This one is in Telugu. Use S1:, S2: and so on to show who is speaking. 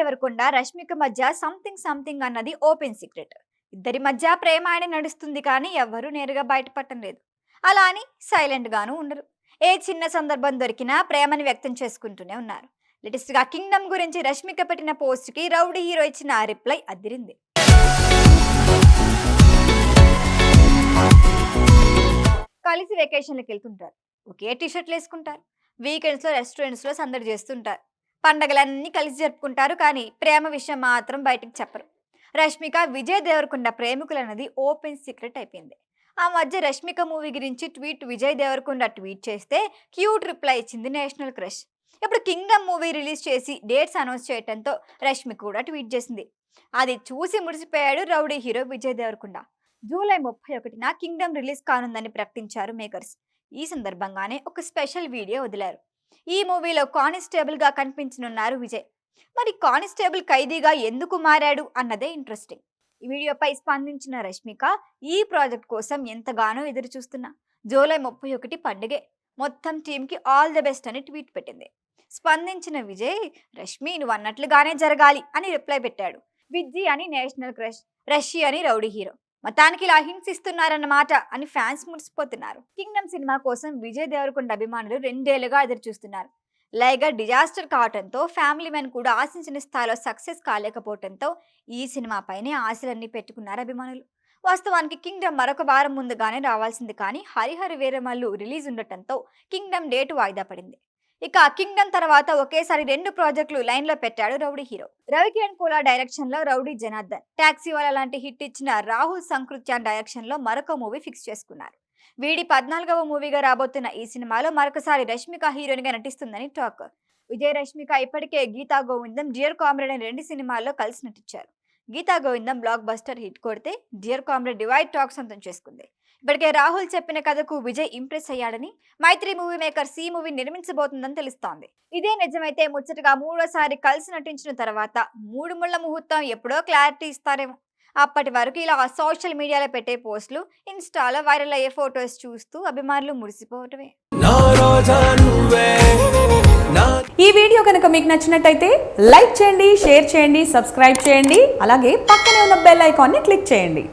S1: దేవరకొండ రష్మిక మధ్య సంథింగ్ అన్నది ఓపెన్ సీక్రెట్. ఇద్దరి మధ్య ప్రేమ అని నడుస్తుంది కానీ ఎవ్వరూ నేరుగా బయటపడటం లేదు. అలా అని సైలెంట్ గాను ఉండరు. ఏ చిన్న సందర్భం దొరికినా ప్రేమని వ్యక్తం చేసుకుంటూనే ఉన్నారు. లేటెస్ట్ గా కింగ్డమ్ గురించి రష్మిక పెట్టిన పోస్ట్ కి రౌడీ హీరో ఇచ్చిన రిప్లై అదిరింది. కలిసి వెకేషన్లకు వెళ్తుంటారు, ఒకే టీషర్ట్లు వేసుకుంటారు, వీకెండ్స్ లో రెస్టారెంట్స్ లో సందడి చేస్తుంటారు, పండగలన్నీ కలిసి జరుపుకుంటారు. కానీ ప్రేమ విషయం మాత్రం బయటికి చెప్పరు. రష్మిక విజయ్ దేవరకొండ ప్రేమికులు అన్నది ఓపెన్ సీక్రెట్ అయిపోయింది. ఆ మధ్య రష్మిక మూవీ గురించి విజయ్ దేవరకొండ ట్వీట్ చేస్తే క్యూట్ రిప్లై ఇచ్చింది నేషనల్ క్రష్. ఇప్పుడు కింగ్డమ్ మూవీ రిలీజ్ చేసి డేట్స్ అనౌన్స్ చేయడంతో రష్మిక కూడా ట్వీట్ చేసింది. అది చూసి మురిసిపోయాడు rowdy hero Vijay Deverakonda. July 31న కింగ్డమ్ రిలీజ్ కానుందని ప్రకటించారు మేకర్స్. ఈ సందర్భంగానే ఒక స్పెషల్ వీడియో వదిలారు. ఈ మూవీలో కానిస్టేబుల్ గా కనిపించనున్నారు విజయ్. మరి కానిస్టేబుల్ ఖైదీగా ఎందుకు మారాడు అన్నదే ఇంట్రెస్టింగ్. ఈ వీడియోపై స్పందించిన రష్మిక, ఈ ప్రాజెక్ట్ కోసం ఎంతగానో ఎదురు చూస్తున్నా, జూలై 31 పండుగే, మొత్తం టీంకి ఆల్ ది బెస్ట్ అని ట్వీట్ పెట్టింది. స్పందించిన విజయ్, రష్మి నువ్వు అన్నట్లుగానే జరగాలి అని రిప్లై పెట్టాడు. విజ్జి అని నేషనల్ క్రష్, రష్మి అని రౌడీ హీరో, మొత్తానికి ఇలా హింట్స్ ఇస్తున్నారన్నమాట అని ఫ్యాన్స్ మురిసిపోతున్నారు. కింగ్డమ్ సినిమా కోసం విజయ్ దేవరకొండ అభిమానులు 2 ఏళ్లుగా ఎదురు చూస్తున్నారు. లైగర్ డిజాస్టర్ కావడంతో ఫ్యామిలీ మెన్ కూడా ఆశించిన స్థాయిలో సక్సెస్ కాలేకపోవడంతో ఈ సినిమాపైనే ఆశలన్నీ పెట్టుకున్నారు అభిమానులు. వాస్తవానికి కింగ్డమ్ మరొక వారం ముందుగానే రావాల్సింది, కానీ హరిహర వీరమల్లు రిలీజ్ ఉండటంతో కింగ్డమ్ డేటు వాయిదా పడింది. ఇక కింగ్డమ్ తర్వాత ఒకేసారి 2 ప్రాజెక్టులు లైన్ లో పెట్టాడు rowdy hero. Ravikiran Kola direction లో రౌడీ జనార్దన్, టాక్సీ వాలా లాంటి హిట్ ఇచ్చిన రాహుల్ సంకృత్యాన్ డైరెక్షన్ లో మరొక మూవీ ఫిక్స్ చేసుకున్నారు. వీడి 14వ మూవీగా రాబోతున్న ఈ సినిమాలో మరొకసారి రష్మిక హీరోయిన్ గా నటిస్తుందని టాక్. విజయ్ రష్మిక ఇప్పటికే గీతా గోవిందం, డియర్ కామ్రేడ్ అనే 2 సినిమాల్లో కలిసి నటించారు. గీతా గోవిందం బ్లాక్ బస్టర్ హిట్ కొడితే డియర్ కామ్రేడ్ డివైడ్ టాక్ సొంతం చేసుకుంది. ఇప్పటికే రాహుల్ చెప్పిన కథకు విజయ్ ఇంప్రెస్ అయ్యాడని, మైత్రి మూవీ మేకర్స్ ఈ మూవీ నిర్మించబోతుందని తెలుస్తోంది. ఇదే నిజమైతే ముచ్చటగా 3వసారి కలిసి నటించిన తర్వాత 3 ముళ్ల ముహూర్తం ఎప్పుడో క్లారిటీ ఇస్తారేమో. అప్పటి వరకు ఇలా సోషల్ మీడియాలో పెట్టే పోస్టులు, ఇన్స్టాలో వైరల్ అయ్యే ఫొటోస్ చూస్తూ అభిమానులు మురిసిపోవటమే.
S2: ఈ వీడియో కనుక మీకు నచ్చినట్టయితే లైక్ చేయండి, షేర్ చేయండి, సబ్స్క్రైబ్ చేయండి. అలాగే పక్కనే ఉన్న బెల్ ఐకాన్ని క్లిక్ చేయండి.